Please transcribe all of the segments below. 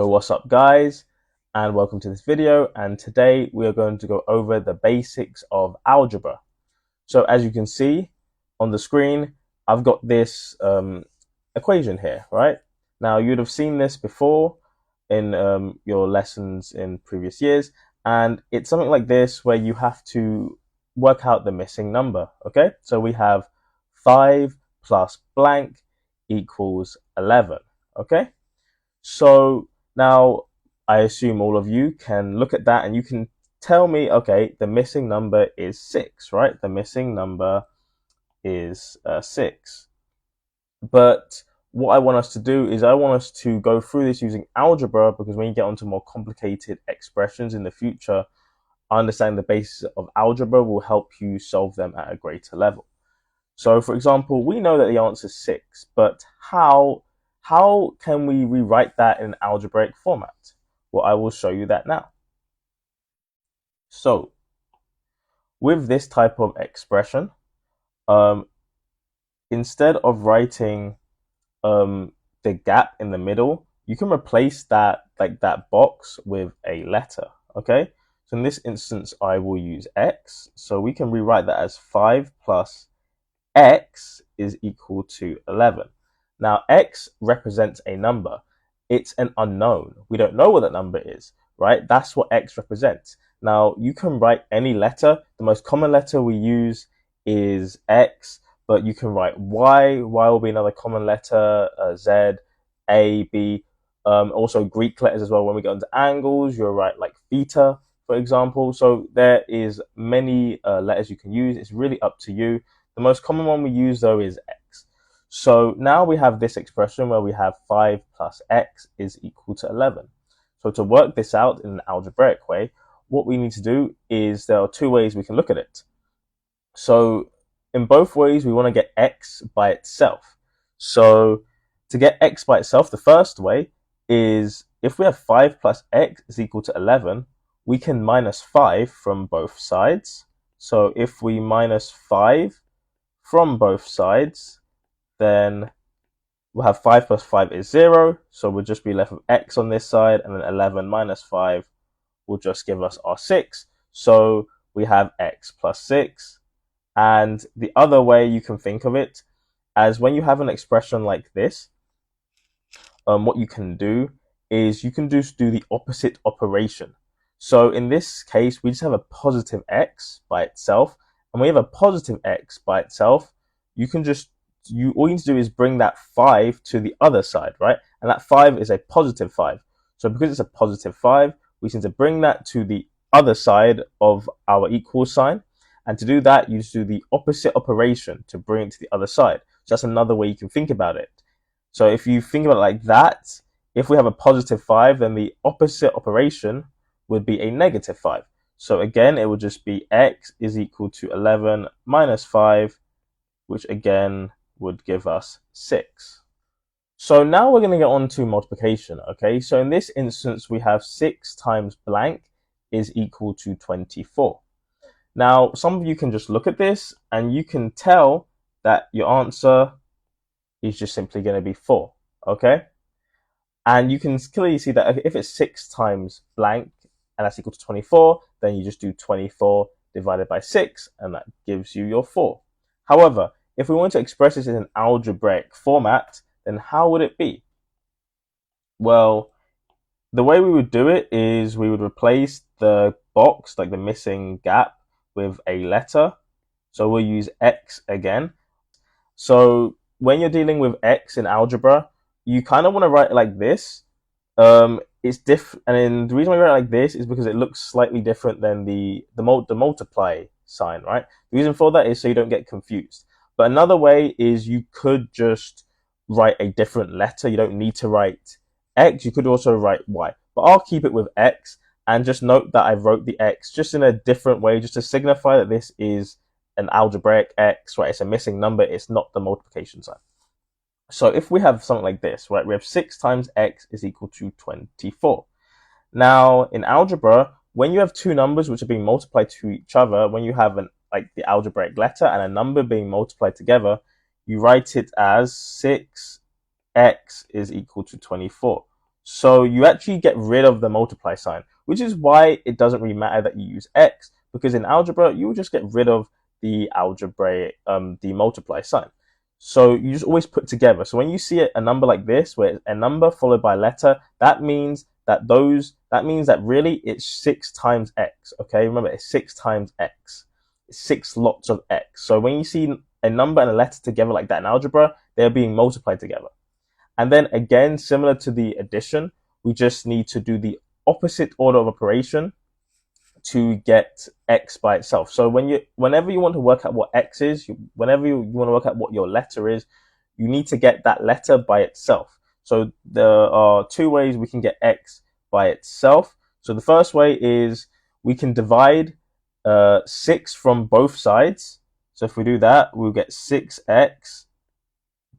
So what's up guys, and welcome to this video, and today we are going to go over the basics of algebra. So as you can see on the screen, I've got this equation here, right? Now you'd have seen this before in your lessons in previous years, and it's something like this where you have to work out the missing number, okay? So we have 5 plus blank equals 11, okay? So now I assume all of you can look at that and you can tell me, okay, the missing number is 6, right? The missing number is 6. But what I want us to do is I want us to go through this using algebra, because when you get onto more complicated expressions in the future, understanding the basis of algebra will help you solve them at a greater level. So for example, we know that the answer is 6, but how can we rewrite that in an algebraic format? Well, I will show you that now. So with this type of expression, instead of writing the gap in the middle, you can replace that, like that box, with a letter, okay? So in this instance, I will use x. So we can rewrite that as 5 plus x is equal to 11. Now, x represents a number. It's an unknown. We don't know what that number is, right? That's what x represents. Now, you can write any letter. The most common letter we use is x, but you can write y. Y will be another common letter, z, a, b. Also Greek letters as well. When we get into angles, you'll write like theta, for example. So there is many letters you can use. It's really up to you. The most common one we use though is x. So now we have this expression where we have 5 plus x is equal to 11. So to work this out in an algebraic way, what we need to do is there are two ways we can look at it. So in both ways, we want to get x by itself. So to get x by itself, the first way is if we have 5 plus x is equal to 11, we can minus 5 from both sides. So if we minus 5 from both sides, then we'll have 5 plus 5 is 0. So we'll just be left with x on this side, and then 11 minus 5 will just give us our 6. So we have x plus 6. And the other way you can think of it as when you have an expression like this, what you can do is you can just do the opposite operation. So in this case, we just have a positive x by itself, and we have a positive x by itself. You can just, all you need to do is bring that 5 to the other side, right? And that 5 is a positive 5. So because it's a positive 5, we need to bring that to the other side of our equal sign. And to do that, you just do the opposite operation to bring it to the other side. So that's another way you can think about it. So if you think about it like that, if we have a positive 5, then the opposite operation would be a negative 5. So again, it would just be x is equal to 11 minus 5, which again would give us 6. So now we're going to get on to multiplication, okay? So in this instance, we have 6 times blank is equal to 24. Now, some of you can just look at this and you can tell that your answer is just simply going to be 4, okay? And you can clearly see that if it's 6 times blank and that's equal to 24, then you just do 24 divided by 6, and that gives you your 4. However, if we want to express this in an algebraic format, then how would it be? Well, the way we would do it is we would replace the box, like the missing gap, with a letter. So we'll use x again. So when you're dealing with x in algebra, you kind of want to write it like this. It's different, and the reason why we write it like this is because it looks slightly different than the multiply sign, right? The reason for that is so you don't get confused. But another way is you could just write a different letter. You don't need to write x. You could also write y. But I'll keep it with x. And just note that I wrote the x just in a different way, just to signify that this is an algebraic x, right? It's a missing number. It's not the multiplication sign. So if we have something like this, right, we have 6 times x is equal to 24. Now, in algebra, when you have two numbers which are being multiplied to each other, when you have like the algebraic letter and a number being multiplied together, you write it as 6x is equal to 24. So you actually get rid of the multiply sign, which is why it doesn't really matter that you use x, because in algebra you will just get rid of the algebraic the multiply sign. So you just always put together. So when you see a number like this, where it's a number followed by a letter, that means that really it's 6 times x. Okay, remember it's 6 times x. It's 6 lots of x. So when you see a number and a letter together like that in algebra, they're being multiplied together. And then again, similar to the addition, we just need to do the opposite order of operation to get x by itself. So whenever you want to work out what x is, whenever you want to work out what your letter is, you need to get that letter by itself. So there are two ways we can get x by itself. So the first way is we can divide 6 from both sides. So if we do that, we'll get 6x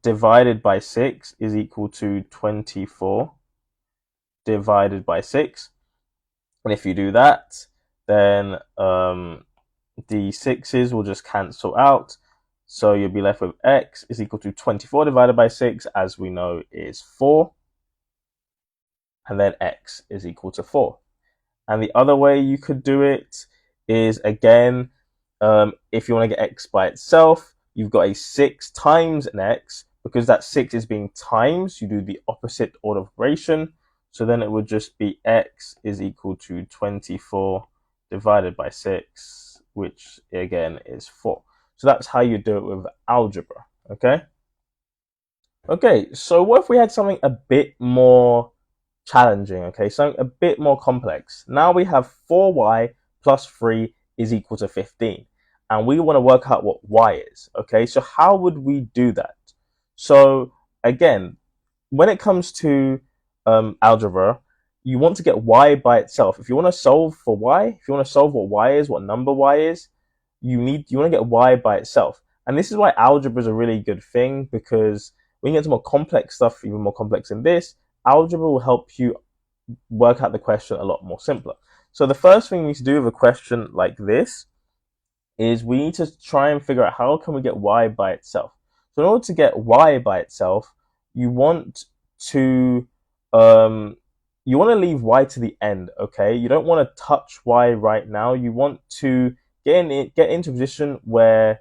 divided by 6 is equal to 24 divided by 6. And if you do that, then the 6's will just cancel out. So you'll be left with x is equal to 24 divided by 6, as we know is 4. And then x is equal to 4. And the other way you could do it is, again, if you want to get x by itself, you've got a 6 times an x. Because that 6 is being times, you do the opposite order of operation. So then it would just be x is equal to 24 divided by 6, which again is 4. So that's how you do it with algebra, okay? Okay, so what if we had something a bit more challenging, okay? Something a bit more complex. Now we have 4y plus 3 is equal to 15. And we want to work out what y is, okay? So how would we do that? So again, when it comes to algebra, you want to get y by itself. If you want to solve for y, if you want to solve what y is, what number y is, you want to get y by itself. And this is why algebra is a really good thing, because when you get to more complex stuff, even more complex than this, algebra will help you work out the question a lot more simpler. So the first thing we need to do with a question like this is we need to try and figure out how can we get y by itself. So in order to get y by itself, you want to leave y to the end, okay? You don't want to touch y right now. You want to get into a position where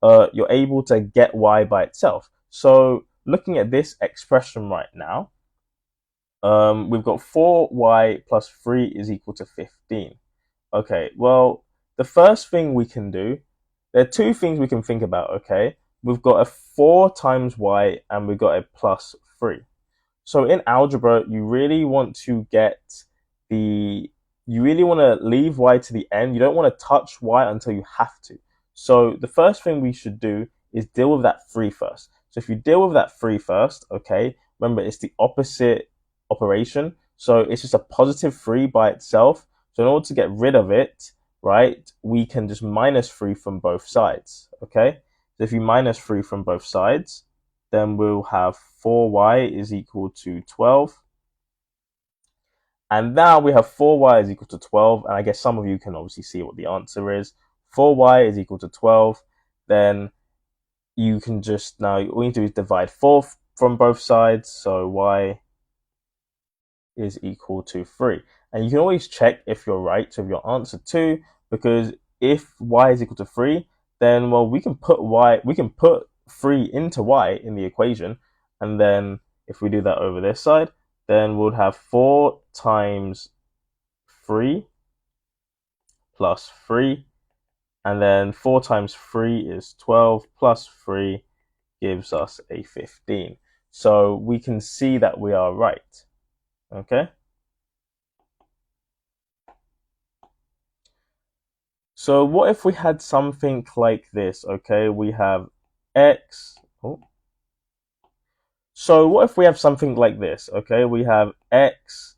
you're able to get y by itself. So looking at this expression right now, we've got 4y plus 3 is equal to 15. Okay, well, the first thing we can do, there are two things we can think about, okay? We've got a 4 times y and we've got a plus 3. So in algebra, you really want to leave y to the end. You don't want to touch y until you have to. So the first thing we should do is deal with that 3 first. So if you deal with that 3 first, okay, remember it's the opposite operation. So it's just a positive 3 by itself. So in order to get rid of it, right, we can just minus 3 from both sides, okay? So if you minus 3 from both sides, then we'll have 4y is equal to 12. And now we have 4y is equal to 12. And I guess some of you can obviously see what the answer is. 4y is equal to 12. Then you can just, now all you need to do is divide 4 from both sides. So y is equal to 3. And you can always check if you're right with your answer too, because if y is equal to 3, then, well, we can put 3 into y in the equation, and then if we do that over this side, then we'll have 4 times 3 plus 3, and then 4 times 3 is 12 plus 3 gives us a 15. So we can see that we are right, okay? So what if we had something like this, okay? We have x. So what if we have something like this, okay? We have x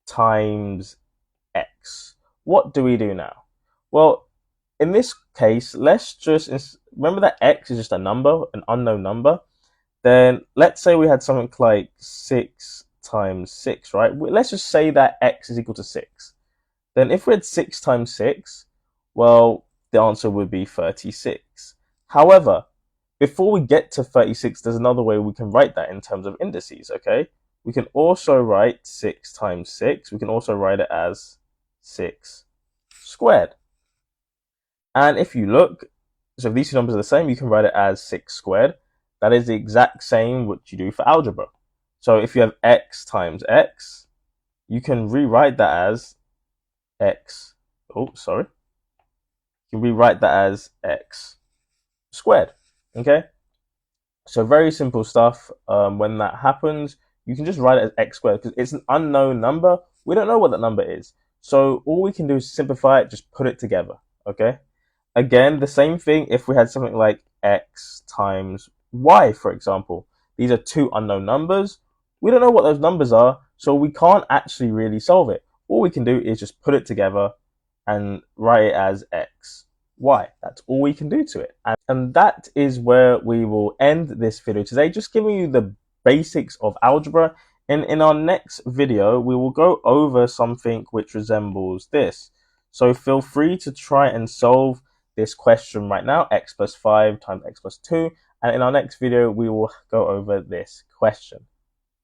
times x. What do we do now? Well, in this case, let's just remember that x is just a number, an unknown number. Then let's say we had something like 6 times 6, right? Let's just say that x is equal to 6. Then if we had 6 times 6, well, the answer would be 36. However, before we get to 36, there's another way we can write that in terms of indices, okay? we can also write 6 times 6. We can also write it as 6 squared. And if you look, so if these two numbers are the same, you can write it as 6 squared. That is the exact same what you do for algebra. So if you have x times x, you can rewrite that as x. Oh, sorry. You can rewrite that as x squared. Okay? So very simple stuff. When that happens, you can just write it as x squared because it's an unknown number. We don't know what that number is. So all we can do is simplify it, just put it together. Okay? Again, the same thing if we had something like x times y, for example. These are two unknown numbers. We don't know what those numbers are, so we can't actually really solve it. All we can do is just put it together and write it as x, y. That's all we can do to it. And that is where we will end this video today, just giving you the basics of algebra. And in our next video, we will go over something which resembles this. So feel free to try and solve this question right now, x plus 5 times x plus 2. And in our next video, we will go over this question.